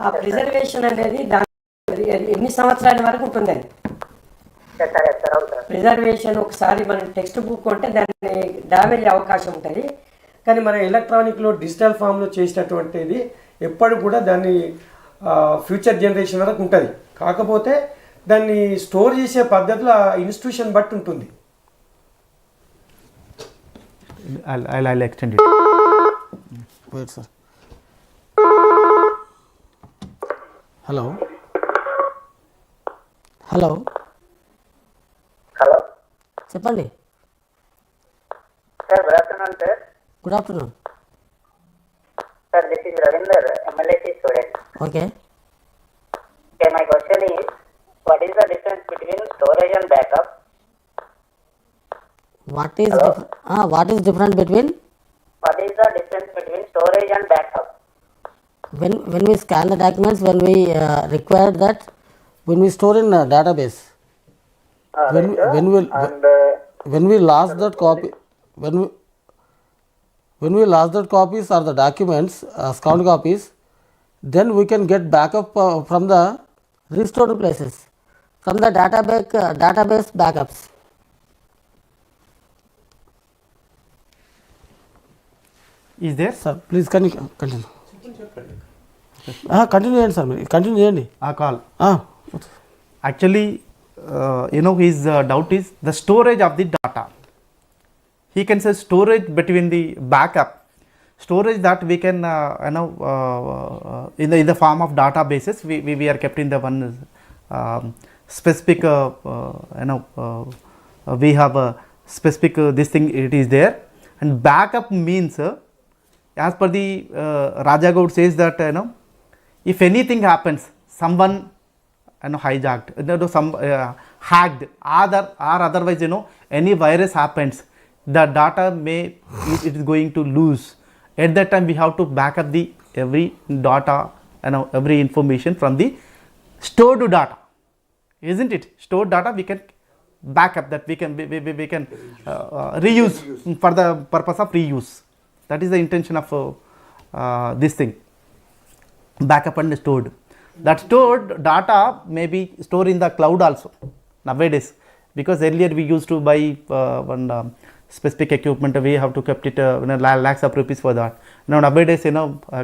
Speaker 5: ఆ ప్రిజర్వేషన్ అనేది దాని ఎన్ని సంవత్సరాల వరకు ఉంటుందని. ప్రిజర్వేషన్ ఒకసారి మనం టెక్స్ట్ బుక్ కొంటే దాన్ని డ్యామేజ్ అవకాశం ఉంటుంది,
Speaker 3: కానీ మన ఎలక్ట్రానిక్లో డిజిటల్ ఫామ్లో చేసినటువంటిది ఎప్పుడు కూడా దాన్ని ఫ్యూచర్ జనరేషన్ వరకు ఉంటుంది. కాకపోతే దాన్ని స్టోర్ చేసే పద్ధతిలో ఇన్స్టిట్యూషన్ బట్టి ఉంటుంది.
Speaker 2: I'll extend it.
Speaker 1: Wait, sir. Hello. Hello.
Speaker 4: Hello
Speaker 1: చెప్పండి.
Speaker 4: Sir, good afternoon sir.
Speaker 1: Good afternoon.
Speaker 4: Sir, this is Ravinder, MLISc student.
Speaker 1: Okay.
Speaker 4: Okay, my question is, what is the difference between storage and backup?
Speaker 1: What is different between?
Speaker 4: What is the difference between storage and backup?
Speaker 1: When we scan the documents, when we require that, when we store in a database, when we lost that copy, when we lost that copies or the documents, scanned copies, then we can get backup from the restored places, from the database backups.
Speaker 2: Is there?
Speaker 1: Sir, please can you continue? Continue చేయండి sir, మీరు continue చేయండి.
Speaker 2: Call.
Speaker 1: Okay.
Speaker 2: Actually, his doubt is the storage of the data. he can say storage between the backup, storage that we can in the form of databases, we are kept in the one specific we have a specific this thing, it is there. And backup means as per the Raja Goud says that if anything happens, someone hijacked, some hacked, or otherwise any virus happens, the data it is going to lose. At that time we have to back up the every data, every information from the stored data, isn't it? Stored data we can back up, that we can reuse for the purpose of reuse. That is the intention of this thing, backup and stored. That stored data may be stored in the cloud also nowadays, because earlier we used to buy one specific equipment, we have to kept it lakhs of rupees for that. Now nowadays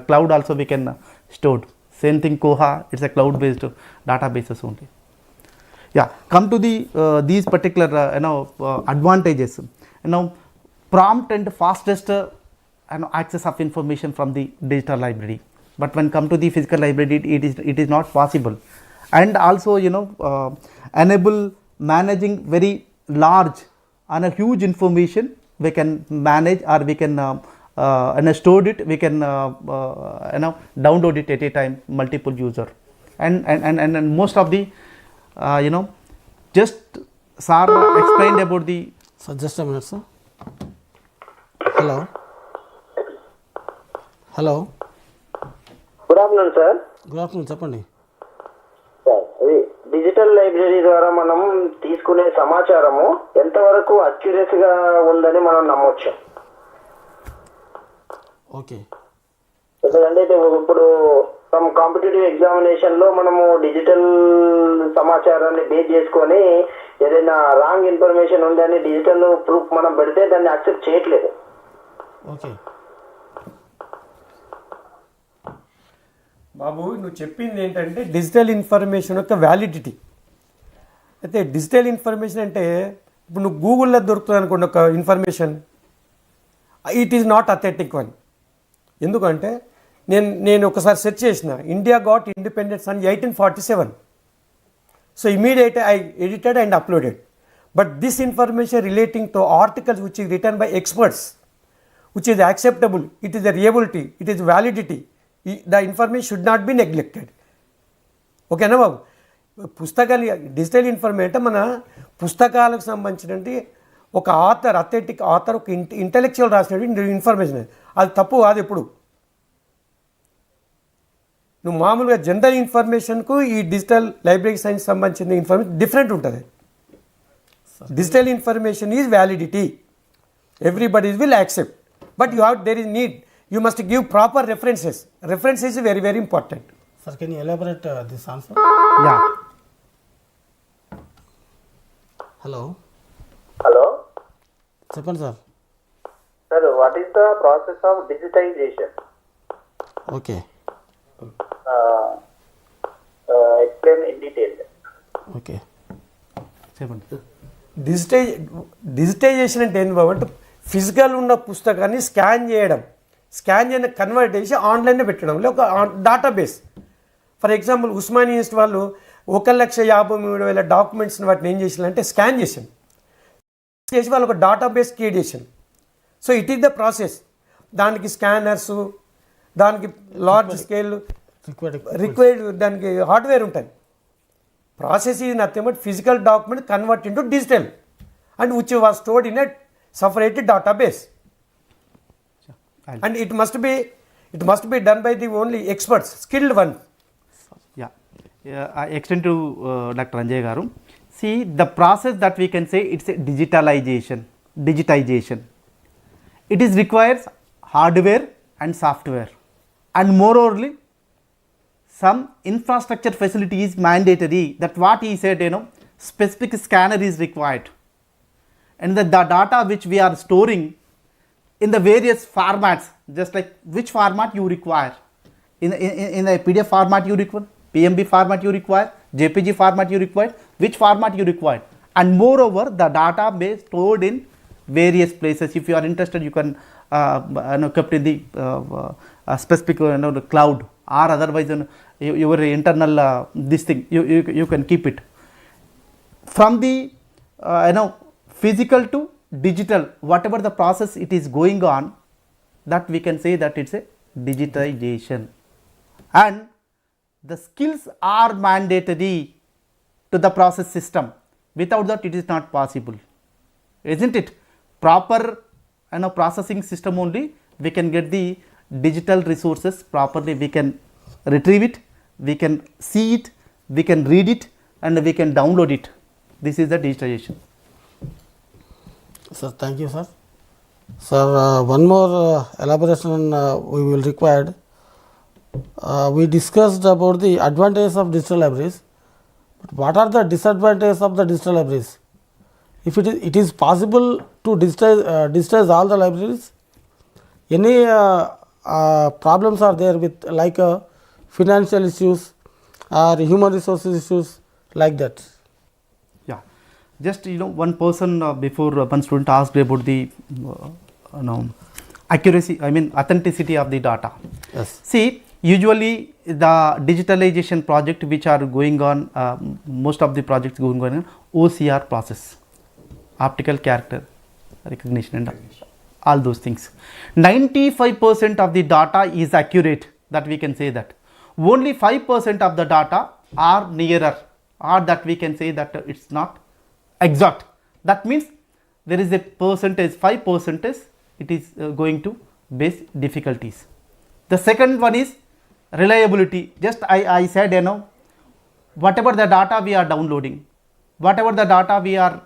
Speaker 2: cloud also we can stored. Same thing Koha, it's a cloud based databases only. Yeah, come to the these particular advantages. Prompt and fastest access of information from the digital library. But when come to the physical library, it is not possible. And also enable managing very large and a huge information we can manage, or we can stored it, we can download it at a time, multiple user. And most of the just sir explained about the.
Speaker 1: So just a minute, sir. Hello. Hello.
Speaker 6: Good afternoon sir.
Speaker 1: Good afternoon, చెప్పండి.
Speaker 6: Sir, అది digital library ద్వారా మనం తీసుకునే సమాచారము ఎంతవరకు అక్యురసీగా ఉందని మనం నమ్మొచ్చు?
Speaker 1: ఓకే.
Speaker 6: ఎందుకంటే ఇప్పుడు సమ్ కాంపిటేటివ్ ఎగ్జామినేషన్ లో మనము డిజిటల్ సమాచారాన్ని బేస్ చేసుకొని ఏదైనా రాంగ్ ఇన్ఫర్మేషన్ ఉందని డిజిటల్ ప్రూఫ్ మనం పెడితే దాన్ని యాక్సెప్ట్ చేయట్లేదు.
Speaker 1: ఓకే
Speaker 3: బాబు, నువ్వు చెప్పింది ఏంటంటే డిజిటల్ ఇన్ఫర్మేషన్ యొక్క వ్యాలిడిటీ. అయితే డిజిటల్ ఇన్ఫర్మేషన్ అంటే ఇప్పుడు నువ్వు గూగుల్లో దొరుకుతుంది అనుకోండి ఒక information, it is not authentic one. ఎందుకంటే నేను ఒకసారి సెర్చ్ చేసిన, ఇండియా గాట్ ఇండిపెండెన్స్ అని 1847. So immediate I edited and uploaded. But this information relating to articles which is written by experts, which is acceptable, it is the reliability, it is validity, the information should not be neglected. ఓకేనా బాబు? పుస్తకాలు digital information అంటే మన పుస్తకాలకు సంబంధించినటువంటి ఒక author, authentic author, ఒక intellectual రాసినటువంటి ఇన్ఫర్మేషన్. అది తప్పు కాదు. ఎప్పుడు నువ్వు మామూలుగా జనరల్ ఇన్ఫర్మేషన్కు ఈ డిజిటల్ లైబ్రరీ సైన్స్ సంబంధించిన ఇన్ఫర్మేషన్ డిఫరెంట్ ఉంటుంది. Digital information is validity, everybody will accept, but there is need, you must give proper references. References is very, very important.
Speaker 1: Sir, can you elaborate this answer?
Speaker 2: Yeah.
Speaker 1: Hello.
Speaker 6: Hello
Speaker 1: చెప్పండి sir.
Speaker 6: Sir, what is the process of digitization?
Speaker 1: Okay.
Speaker 6: Explain in detail.
Speaker 1: Okay
Speaker 2: చెప్పండి.
Speaker 3: Digitization అంటే ఏంటి బాబు అంటే physical ఉన్న పుస్తకాన్ని scan చేయడం, scan చేయని convert చేసి ఆన్లైన్లో పెట్టడం, ఒక database. For example Osmania university వాళ్ళు 1,53,000 డాక్యుమెంట్స్ని వాటిని ఏం చేసినారంటే స్కాన్ చేసి వాళ్ళు ఒక డేటాబేస్ క్రియేట్ చేసాను. So it is the process. దానికి స్కానర్స్, దానికి లార్జ్ స్కేల్ రిక్వైర్డ్, దానికి హార్డ్వేర్ ఉంటుంది. Process is nothing but physical document convert into digital and which was stored in a separated database, and it must be done by the only experts, skilled one.
Speaker 2: I extend to Dr. Anjay Garu. See, the process that we can say, it's a digitization. It is requires hardware and software, and moreover some infrastructure facility is mandatory. That what he said, specific scanner is required, and the data which we are storing in the various formats, just like which format you require. In the PDF format you require, PMB format you require, JPG format you require, which format you require. And moreover, the data base stored in various places. If you are interested, you can kept in the specific the cloud, or otherwise your internal this thing you can keep it. From the physical to digital, whatever the process it is going on, that we can say that it's a digitization, and the skills are mandatory to the process system. Without that it is not possible, isn't it? Proper processing system only we can get the digital resources properly, we can retrieve it, we can see it, we can read it, and we can download it. This is the digitization.
Speaker 1: Sir, thank you, sir. Sir, one more elaboration we will require. We discussed about the advantages of digital libraries. But what are the disadvantages of the digital libraries? If it is possible to digitize all the libraries, any problems are there with like financial issues or human resources issues like that?
Speaker 2: Yeah, just one person before one student asked about the accuracy, authenticity of the data.
Speaker 1: Yes.
Speaker 2: See, usually the digitalization project which are going on, most of the projects going on OCR process, optical character recognition and all those things. 95% of the data is accurate, that we can say that. Only 5% of the data are nearer, or that we can say that it's not exact. That means there is a percentage, 5% it is going to base difficulties. The second one is reliability. Just I said, whatever the data we are downloading, whatever the data we are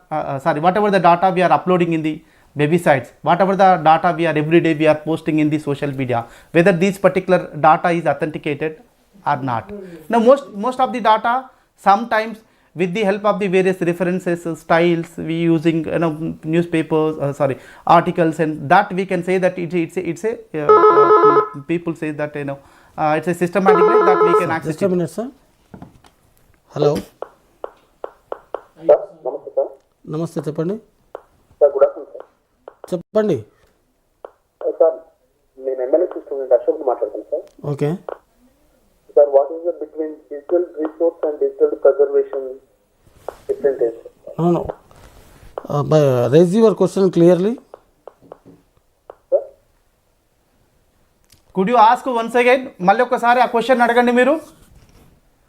Speaker 2: whatever the data we are uploading in the websites, whatever the data we are every day we are posting in the social media, whether this particular data is authenticated or not. Now most of the data, sometimes with the help of the various references, styles, we using newspapers, articles, and that we can say that it's a people say that it's a systematic way that we can access.
Speaker 1: Just a minute, sir. Hello.
Speaker 4: నమస్తే sir.
Speaker 1: నమస్తే, చెప్పండి.
Speaker 4: Sir good afternoon sir.
Speaker 1: చెప్పండి.
Speaker 4: Sir నేను MLA student Ashok మాట్లాడుతాను sir.
Speaker 1: Okay
Speaker 4: sir, what is the between digital resource and digital preservation different?
Speaker 1: No. Raise your question clearly.
Speaker 2: Could you ask once again? మళ్ళీ ఒకసారి ఆ question అడగండి మీరు.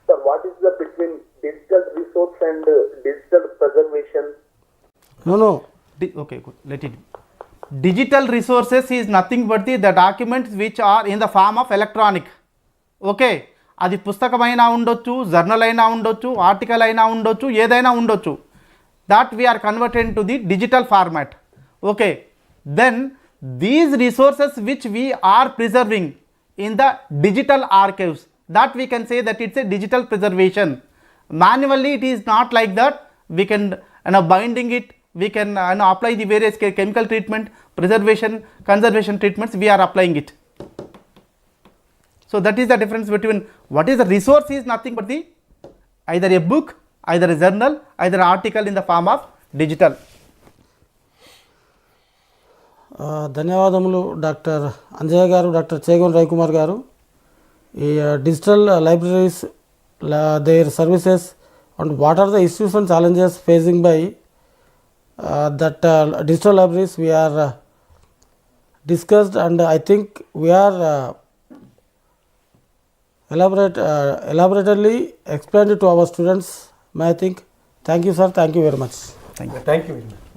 Speaker 4: Sir, what is the between digital resource and digital preservation?
Speaker 1: No.
Speaker 2: Okay, good. Let it be. Digital resources is nothing but the documents which are in the form of electronic. Okay, అది పుస్తకమైనా ఉండొచ్చు, journal అయినా ఉండొచ్చు, article అయినా ఉండొచ్చు, ఏదైనా ఉండొచ్చు. That we are converted to the digital format. Okay, then these resources which we are preserving in the digital archives, that we can say that it's a digital preservation. Manually it is not like that. We can binding it, we can apply the various chemical treatment, preservation, conservation treatments, we are applying it. So that is the difference between what is the resource is nothing but the either a book, either a journal, either an article in the form of digital.
Speaker 1: ధన్యవాదములు doctor Anjaiah గారు, doctor Chegoni Ravikumar గారు. ఈ digital libraries, their services and what are the issues and challenges facing by that digital libraries we are discussed, and I think we are elaborately explained to our students. May I think. Thank you, sir. Thank you very much.
Speaker 2: Thank you.
Speaker 3: Thank you very much.